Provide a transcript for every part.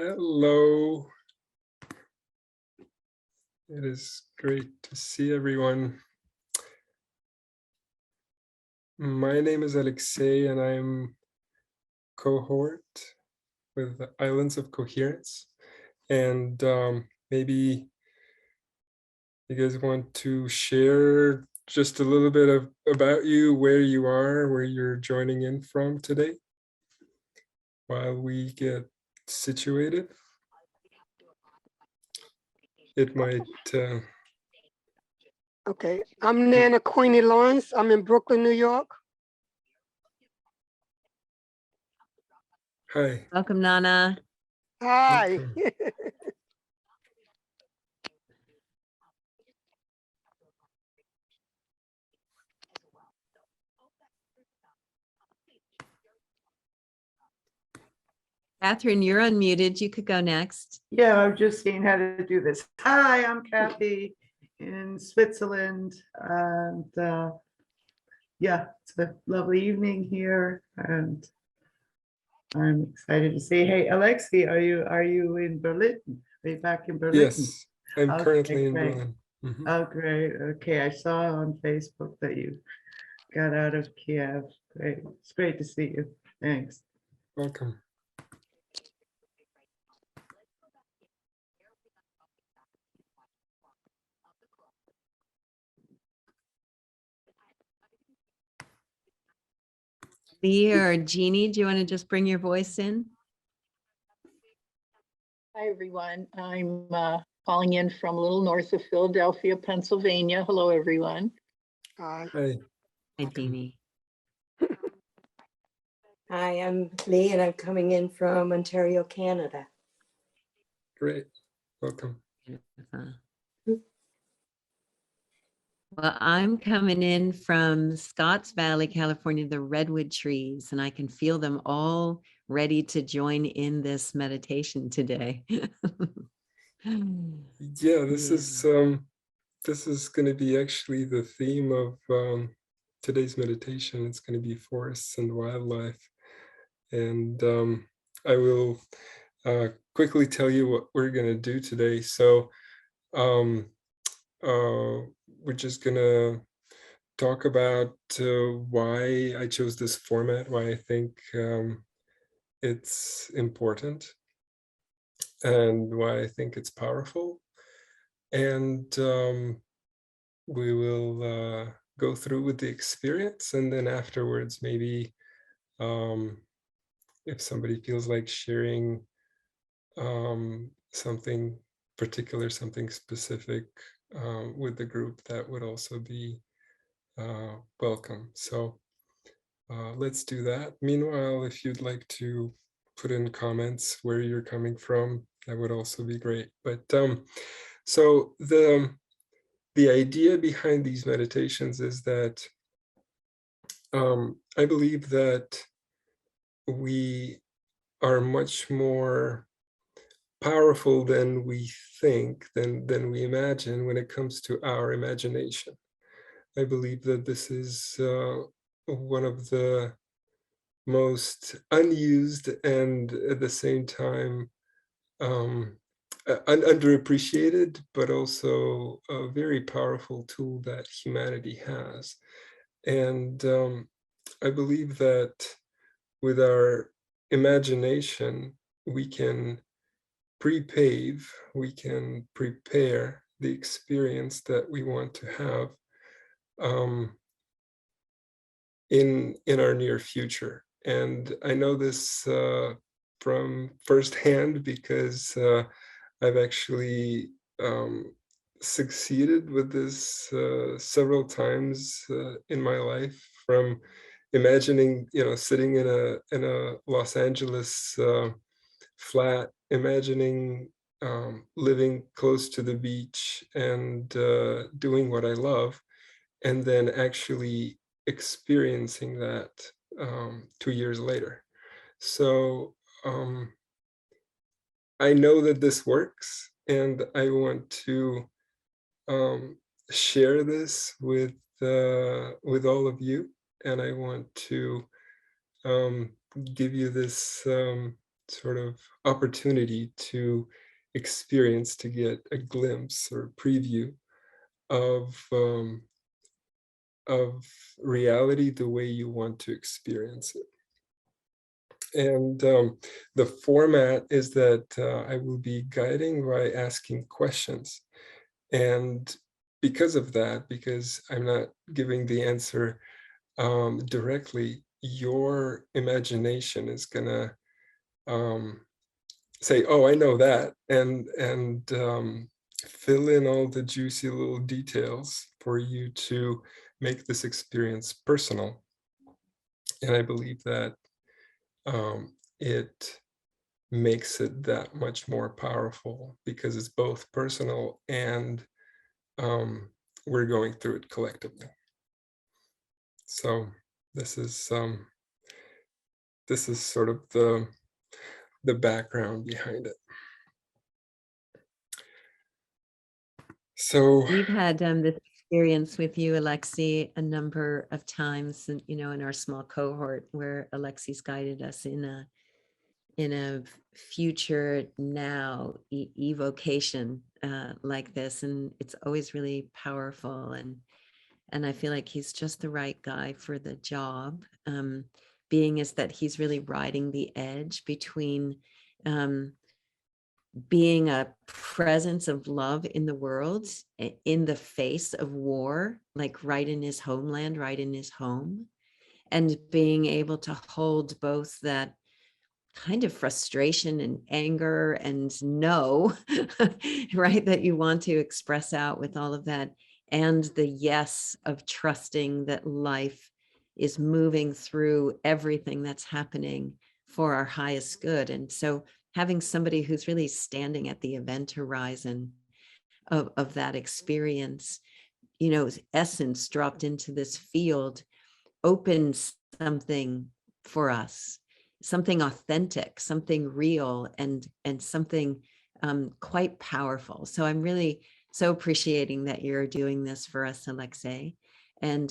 Hello. It is great to see everyone. My name is Alexei and I'm cohort with the Islands of Coherence. And maybe you guys want to share just a little bit about you, where you are, where you're joining in from today while we get situated. It might... Okay, I'm Nana Queenie Lawrence. I'm in Brooklyn, New York. Hi. Welcome, Nana. Hi. Welcome. Catherine, you're unmuted. You could go next. Yeah, I've just seen how to do this. Hi, I'm Kathy in Switzerland, and yeah, it's a lovely evening here, and I'm excited to say, hey, Alexei, are you in Berlin? Are you back in Berlin? Yes, I'm Okay, currently in great. Berlin. Mhm. Oh, great. Okay, I saw on Facebook that you got out of Kiev. Great. It's great to see you. Thanks. Welcome. Lee or Jeannie, do you want to just bring your voice in? Hi, everyone. I'm calling in from a little north of Philadelphia, Pennsylvania. Hello, everyone. Hi. Hi. Hi, Jeannie. Hi, I'm Lee and I'm coming in from Ontario, Canada. Great. Welcome. Well, I'm coming in from Scotts Valley, California, the redwood trees, and I can feel them all ready to join in this meditation today. Yeah, this is going to be actually the theme of today's meditation. It's going to be forests and wildlife. And I will quickly tell you what we're going to do today. So we're just going to talk about why I chose this format, why I think it's important, and why I think it's powerful. And we will go through with the experience, and then afterwards, maybe if somebody feels like sharing something particular, something specific with the group, that would also be welcome. So let's do that. Meanwhile, if you'd like to put in comments where you're coming from, that would also be great. But so the idea behind these meditations is that I believe that we are much more powerful than we think, than we imagine when it comes to our imagination. I believe that this is one of the most unused and at the same time underappreciated, but also a very powerful tool that humanity has. And I believe that with our imagination, we can pre-pave, we can prepare the experience that we want to have in our near future. And I know this from firsthand because I've actually succeeded with this several times in my life, from imagining, sitting in a Los Angeles flat, imagining living close to the beach and doing what I love, and then actually experiencing that 2 years later. So I know that this works, and I want to share this with all of you, and I want to give you this sort of opportunity to experience, to get a glimpse or preview of of reality the way you want to experience it. And the format is that I will be guiding by asking questions. And because of that, because I'm not giving the answer directly, your imagination is gonna say, "Oh, I know that," and fill in all the juicy little details for you to make this experience personal. And I believe that it makes it that much more powerful because it's both personal and we're going through it collectively. So this is sort of the background behind it. So We've had this experience with you, Alexi, a number of times, and in our small cohort where Alexi's guided us in a future now evocation like this, and it's always really powerful, and I feel like he's just the right guy for the job. Being is that he's really riding the edge between being a presence of love in the world in the face of war, like right in his homeland, right in his home, and being able to hold both that kind of frustration and anger and no, right, that you want to express out with all of that, and the yes of trusting that life is moving through everything that's happening for our highest good. And so having somebody who's really standing at the event horizon of that experience, essence dropped into this field, opens something for us, something authentic, something real, and something quite powerful. So I'm really so appreciating that you're doing this for us, Alexei, and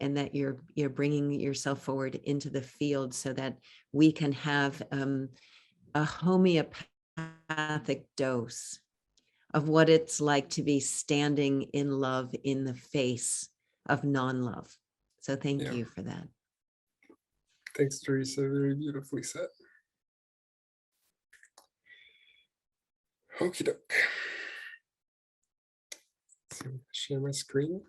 that you're bringing yourself forward into the field so that we can have a homeopathic dose of what it's like to be standing in love in the face of non-love. So thank yeah, you for that. thanks, Teresa. Very beautifully said. Okie doke. So share my screen.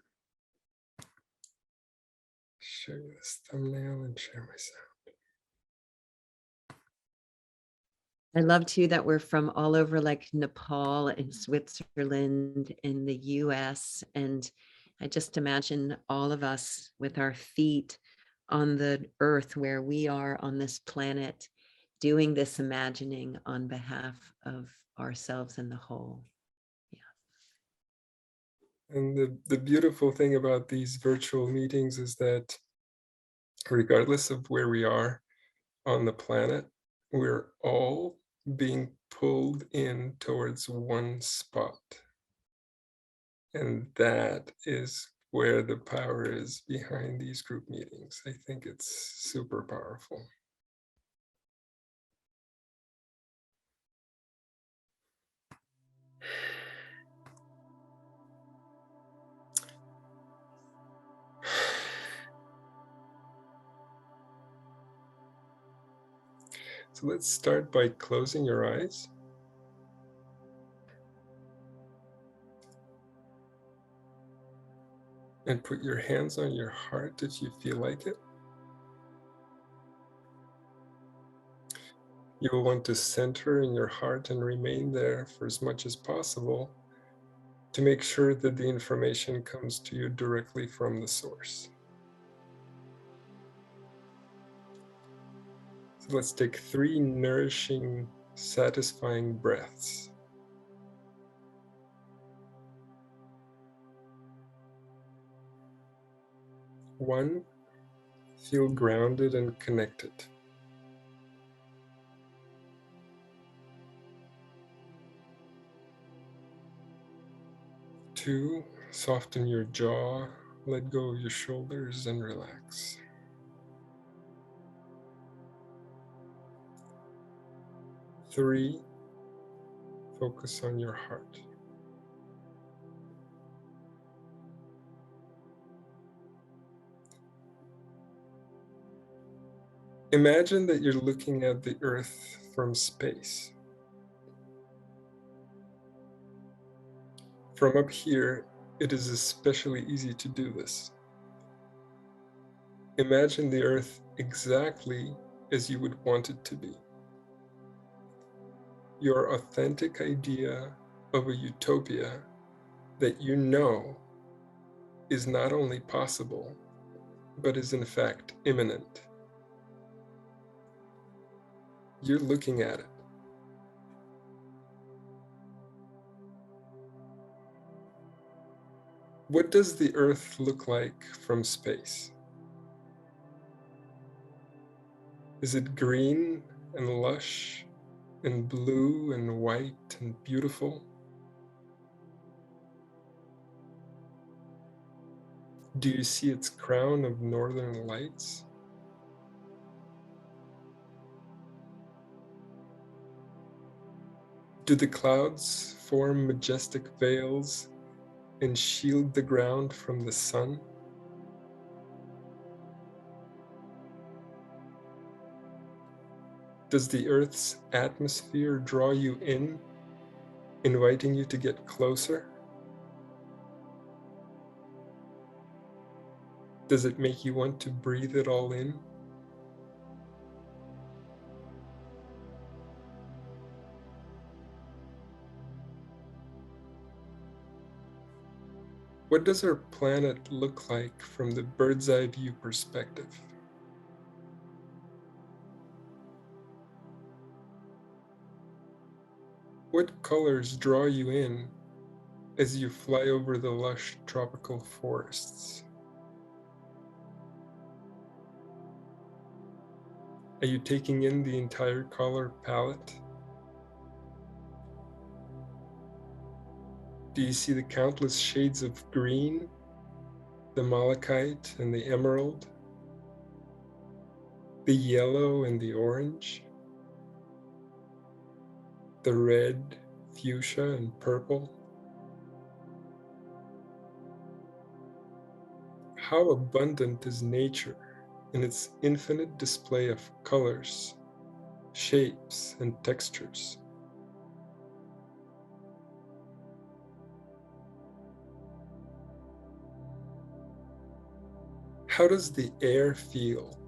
Show you this thumbnail and share my sound. I love too that we're from all over, like Nepal and Switzerland and the US. And I just imagine all of us with our feet on the earth where we are on this planet, doing this imagining on behalf of ourselves and the whole. And the beautiful thing about these virtual meetings is that regardless of where we are on the planet, we're all being pulled in towards one spot. And that is where the power is behind these group meetings. I think it's super powerful. So let's start by closing your eyes. And put your hands on your heart if you feel like it. You will want to center in your heart and remain there for as much as possible to make sure that the information comes to you directly from the source. So let's take 3 nourishing, satisfying breaths. 1, feel grounded and connected. 2, soften your jaw, let go of your shoulders and relax. 3, focus on your heart. Imagine that you're looking at the Earth from space. From up here, it is especially easy to do this. Imagine the Earth exactly as you would want it to be. Your authentic idea of a utopia that you know is not only possible, but is in fact imminent. You're looking at it. What does the Earth look like from space? Is it green and lush and blue and white and beautiful? Do you see its crown of northern lights? Do the clouds form majestic veils and shield the ground from the sun? Does the Earth's atmosphere draw you in, inviting you to get closer? Does it make you want to breathe it all in? What does our planet look like from the bird's eye view perspective? What colors draw you in as you fly over the lush tropical forests? Are you taking in the entire color palette? Do you see the countless shades of green, the malachite and the emerald, the yellow and the orange, the red, fuchsia and purple? How abundant is nature in its infinite display of colors, shapes, and textures. How does the air feel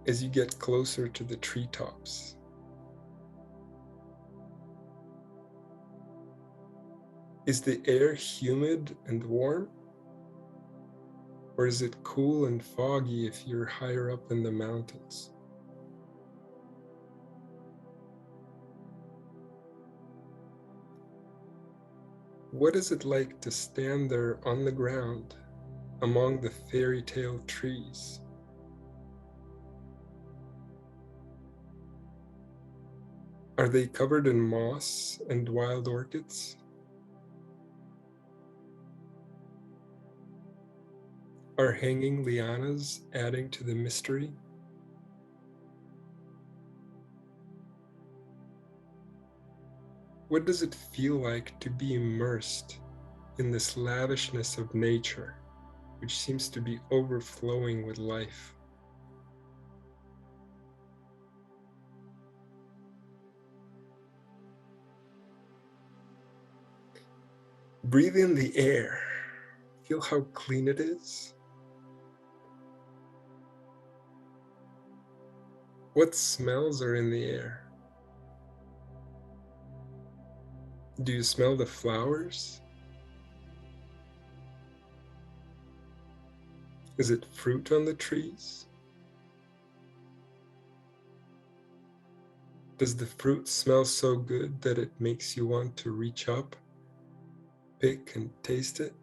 as you get closer to the treetops? Is the air humid and warm? Or is it cool and foggy if you're higher up in the mountains? What is it like to stand there on the ground among the fairy tale trees? Are they covered in moss and wild orchids? Are hanging lianas adding to the mystery? What does it feel like to be immersed in this lavishness of nature, which seems to be overflowing with life? Breathe in the air. Feel how clean it is. What smells are in the air? Do you smell the flowers? Is it fruit on the trees? Does the fruit smell so good that it makes you want to reach up, pick and taste it?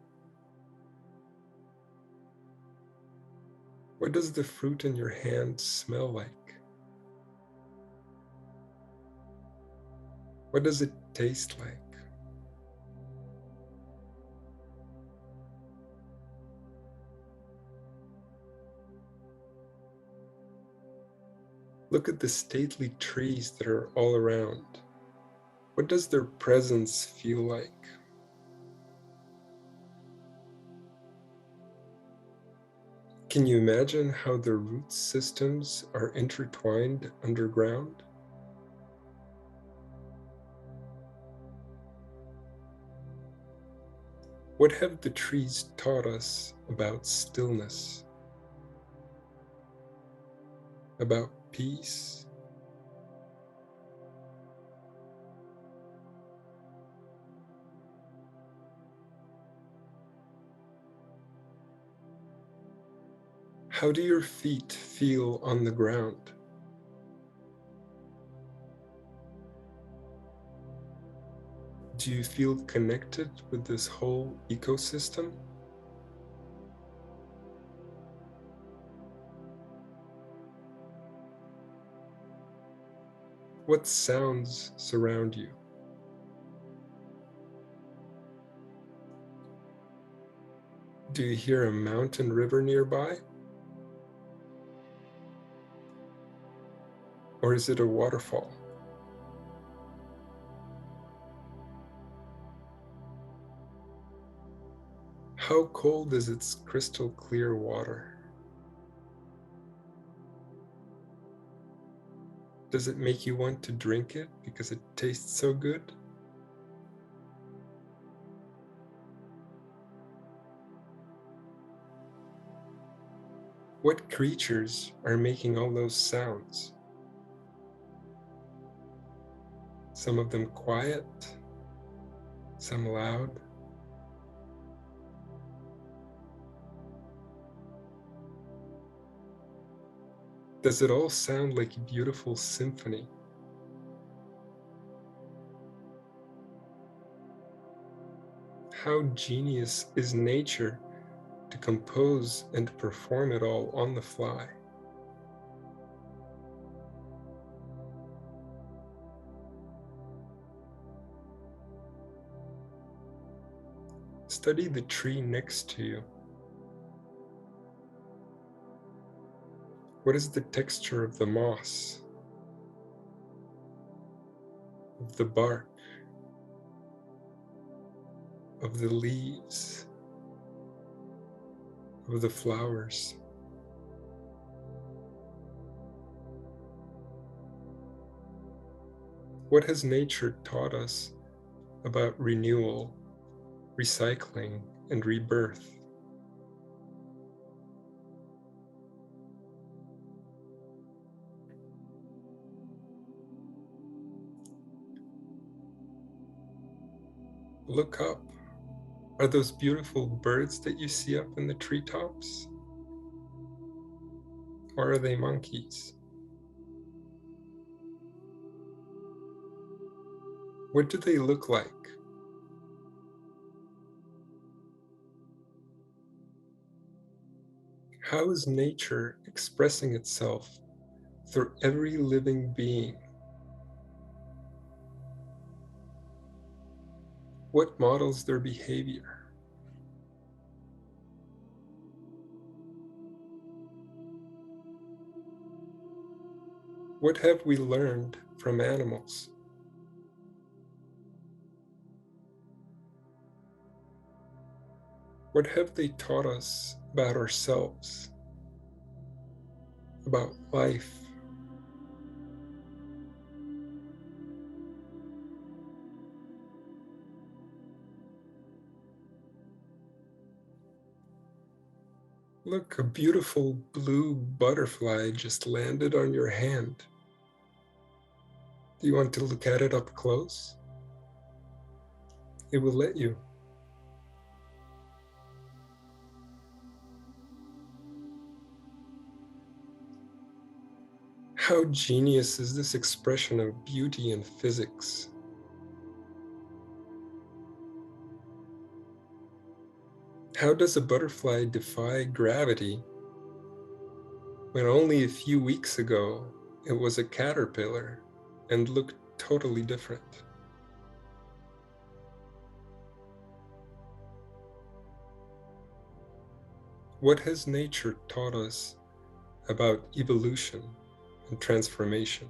What does the fruit in your hand smell like? What does it taste like? Look at the stately trees that are all around. What does their presence feel like? Can you imagine how their root systems are intertwined underground? What have the trees taught us about stillness, about peace? How do your feet feel on the ground? Do you feel connected with this whole ecosystem? What sounds surround you? Do you hear a mountain river nearby? Or is it a waterfall? How cold is its crystal clear water? Does it make you want to drink it because it tastes so good? What creatures are making all those sounds? Some of them quiet, some loud. Does it all sound like a beautiful symphony? How genius is nature to compose and perform it all on the fly? Study the tree next to you. What is the texture of the moss, of the bark, of the leaves, of the flowers? What has nature taught us about renewal, recycling, and rebirth? Look up. Are those beautiful birds that you see up in the treetops? Or are they monkeys? What do they look like? How is nature expressing itself through every living being? What models their behavior? What have we learned from animals? What have they taught us about ourselves, about life? Look, a beautiful blue butterfly just landed on your hand. Do you want to look at it up close? It will let you. How genius is this expression of beauty in physics? How does a butterfly defy gravity when only a few weeks ago it was a caterpillar and looked totally different? What has nature taught us about evolution and transformation?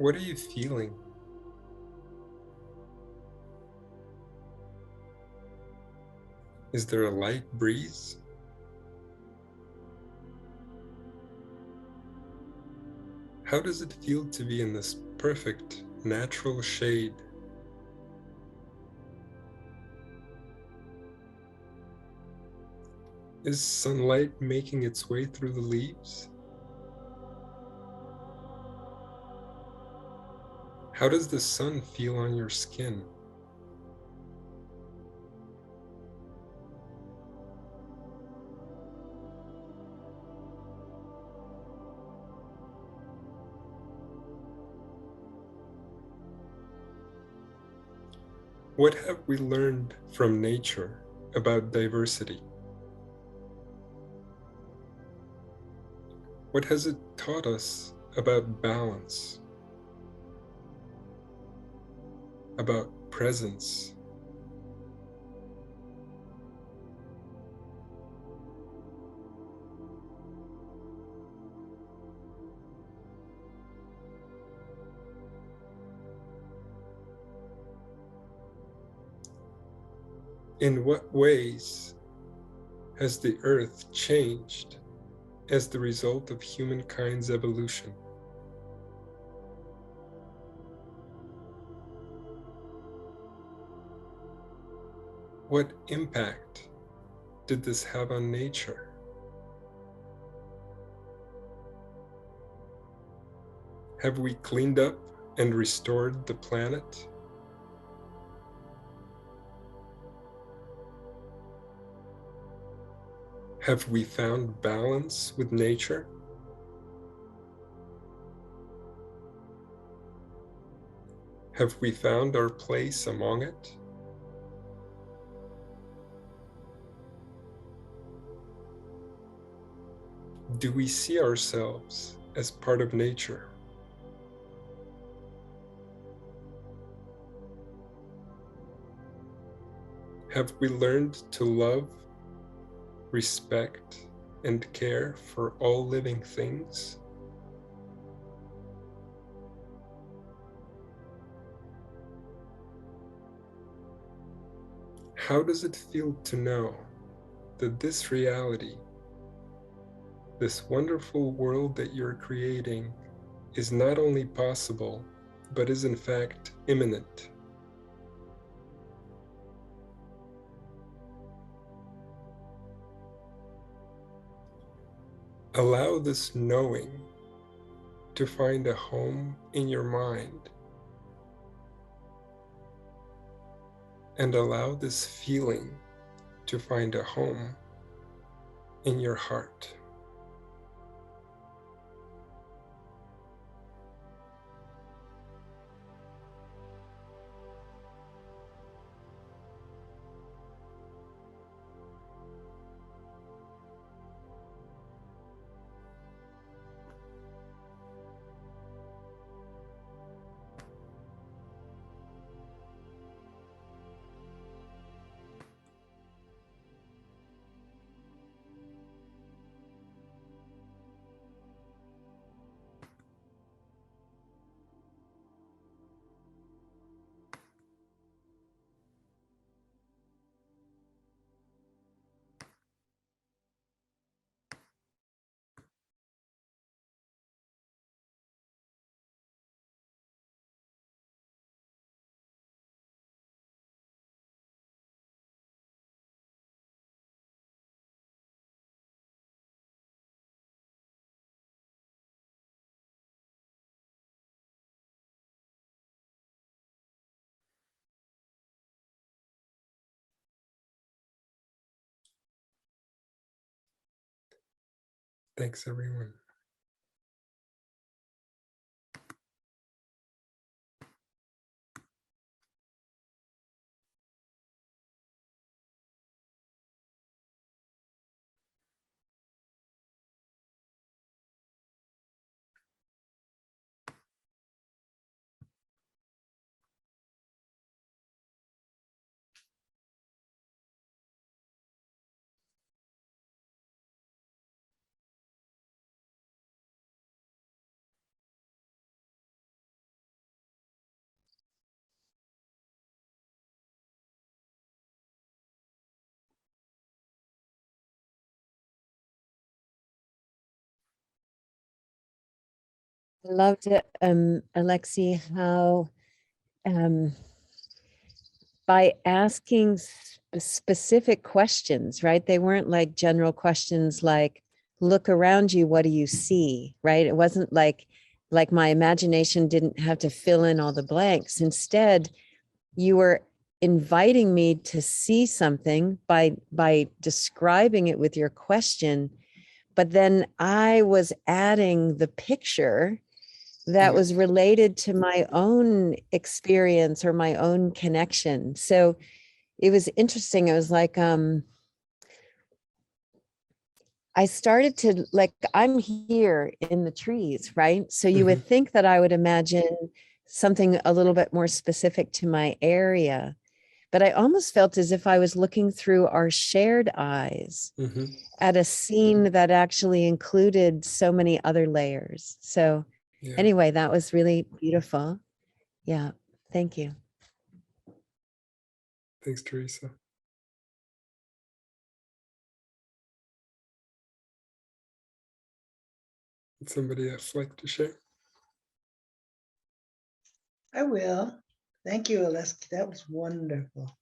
What are you feeling? Is there a light breeze? How does it feel to be in this perfect, natural shade? Is sunlight making its way through the leaves? How does the sun feel on your skin? What have we learned from nature about diversity? What has it taught us about balance, about presence? In what ways has the earth changed as the result of humankind's evolution? What impact did this have on nature? Have we cleaned up and restored the planet? Have we found balance with nature? Have we found our place among it? Do we see ourselves as part of nature? Have we learned to love, respect, and care for all living things? How does it feel to know that this reality, this wonderful world that you're creating, is not only possible, but is in fact imminent? Allow this knowing to find a home in your mind, and allow this feeling to find a home in your heart. Thanks, everyone. I loved it, Alexi, how by asking specific questions, right? They weren't like general questions like, look around you, what do you see, right? It wasn't like my imagination didn't have to fill in all the blanks. Instead, you were inviting me to see something by describing it with your question, but then I was adding the picture that was related to my own experience or my own connection. So it was interesting. It was like, I started to like, I'm here in the trees, right? So you would think that I would imagine something a little bit more specific to my area, but I almost felt as if I was looking through our shared eyes at a scene that actually included so many other layers. So anyway, that was really beautiful. Yeah. Thank you. Thanks, Teresa. Would somebody else like to share? I will. Thank you, Alessi. That was wonderful.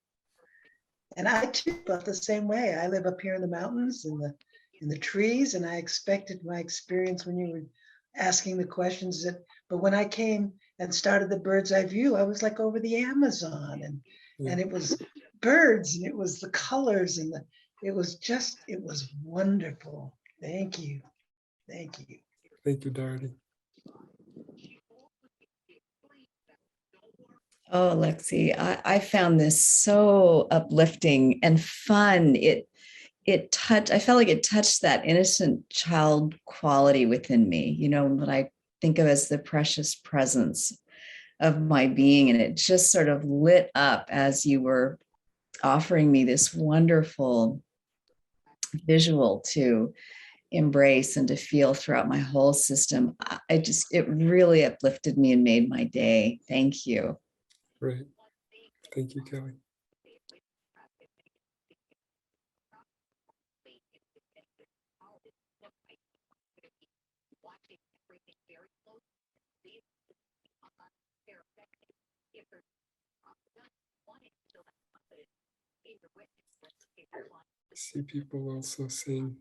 And I too felt the same way. I live up here in the mountains in the trees, and I expected my experience when you were asking the questions but when I came and started the bird's eye view, I was like over the Amazon and it was birds and it was the colors and it was wonderful. Thank you. Thank you. Thank you, Darty. Oh, Lexi, I found this so uplifting and fun. I felt like it touched that innocent child quality within me, what I think of as the precious presence of my being. And it just sort of lit up as you were offering me this wonderful visual to embrace and to feel throughout my whole system. It really uplifted me and made my day. Thank you. Right. Thank you, Kelly. I see people also saying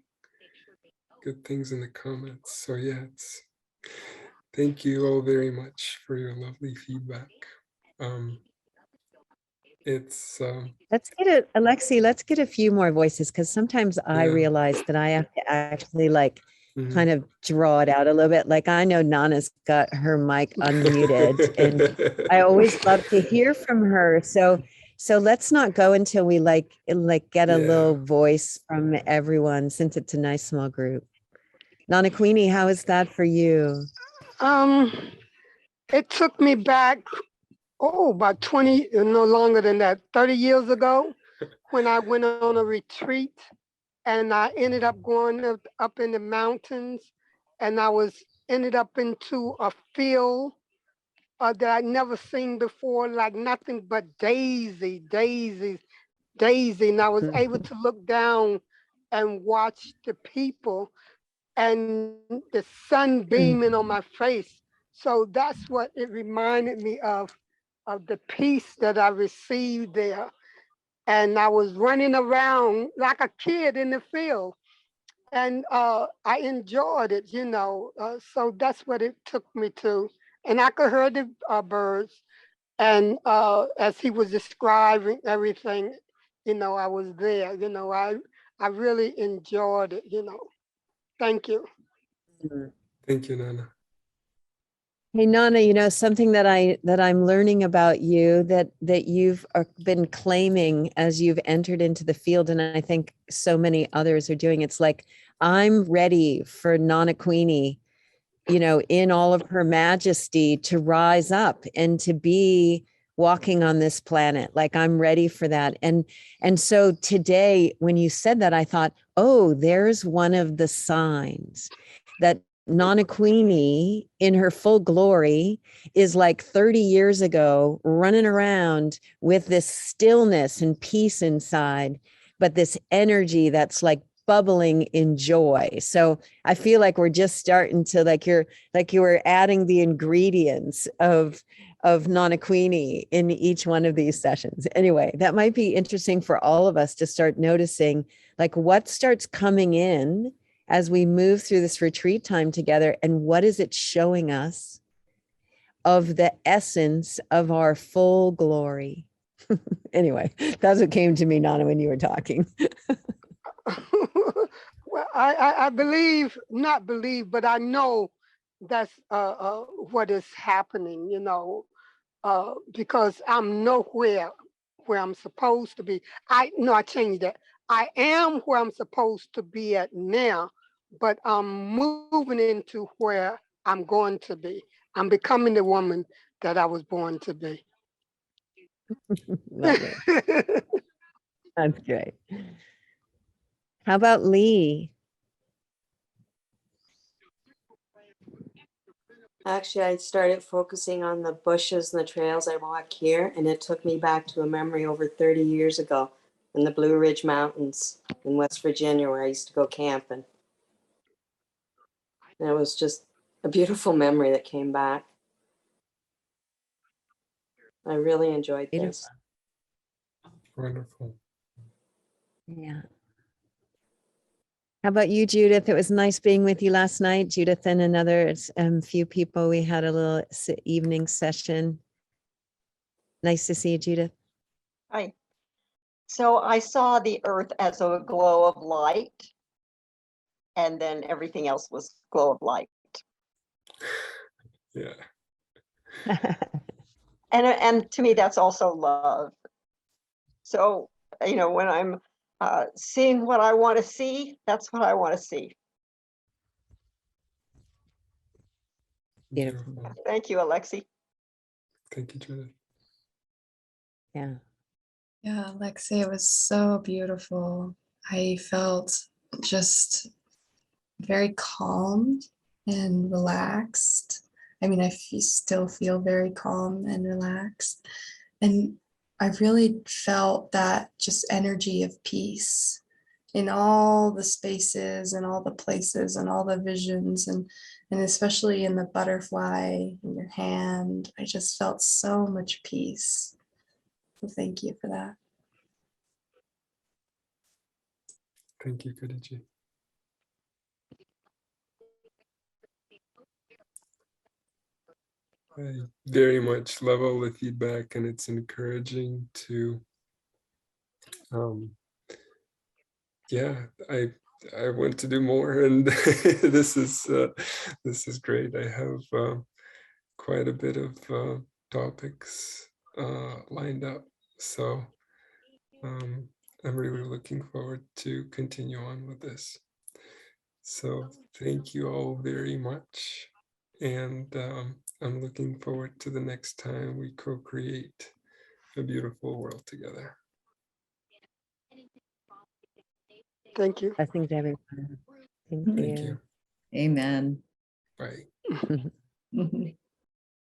good things in the comments. So yeah, thank you all very much for your lovely feedback. Let's get it, Alexi, let's get a few more voices, because sometimes I realize that I have to actually like kind of draw it out a little bit. Like I know Nana's got her mic unmuted and I always love to hear from her. So let's not go until we like get a little voice from everyone, since it's a nice small group. Nana Queenie, how is that for you? It took me back, about 20, no longer than that, 30 years ago, when I went on a retreat and I ended up going up in the mountains, and I ended up into a field that I'd never seen before, like nothing but daisies. And I was able to look down and watch the people and the sun beaming on my face. So that's what it reminded me of the peace that I received there. And I was running around like a kid in the field. And I enjoyed it, so that's what it took me to. And I could hear the birds. And as he was describing everything, I was there, I really enjoyed it, Thank you. Thank you, Nana. Hey Nana, something that I'm learning about you that you've been claiming as you've entered into the field, and I think so many others are doing. It's like, I'm ready for Nana Queenie, in all of her majesty, to rise up and to be walking on this planet. Like, I'm ready for that. And so today, when you said that, I thought, oh, there's one of the signs that Nana Queenie in her full glory is like 30 years ago, running around with this stillness and peace inside, but this energy that's like bubbling in joy. So I feel like we're just starting to you were adding the ingredients of Nanakwini in each one of these sessions. Anyway, that might be interesting for all of us to start noticing like what starts coming in as we move through this retreat time together, and what is it showing us of the essence of our full glory. Anyway, that's what came to me, Nana, when you were talking. Well, I believe, not believe, but I know that's what is happening, because I'm nowhere where I'm supposed to be. I changed that. I am where I'm supposed to be at now, but I'm moving into where I'm going to be. I'm becoming the woman that I was born to be. Lovely. That's great. How about Lee? Actually, I started focusing on the bushes and the trails I walk here, and it took me back to a memory over 30 years ago in the Blue Ridge Mountains in West Virginia, where I used to go camping. And it was just a beautiful memory that came back. I really enjoyed this. Wonderful. Yeah. How about you, Judith? It was nice being with you last night. Judith and another few people. We had a little evening session. Nice to see you, Judith. Hi. So I saw the earth as a glow of light, and then everything else was glow of light. Yeah. And to me, that's also love. So, when I'm seeing what I want to see, that's what I want to see. Beautiful. Thank you, Alexi. Thank you, Judith. Yeah. Yeah, Lexi, it was so beautiful. I felt just very calm and relaxed. I mean, still feel very calm and relaxed. And I really felt that just energy of peace in all the spaces and all the places and all the visions, and especially in the butterfly in your hand. I just felt so much peace. So thank you for that. Thank you, Khadija. I very much love all the feedback, and it's encouraging to yeah, I want to do more, and this is great. I have quite a bit of topics lined up, so I'm really looking forward to continue on with this. So thank you all very much, and I'm looking forward to the next time we co-create a beautiful world together. Thank you. Blessings, everyone. Thank Thank you. you. Amen. Bye.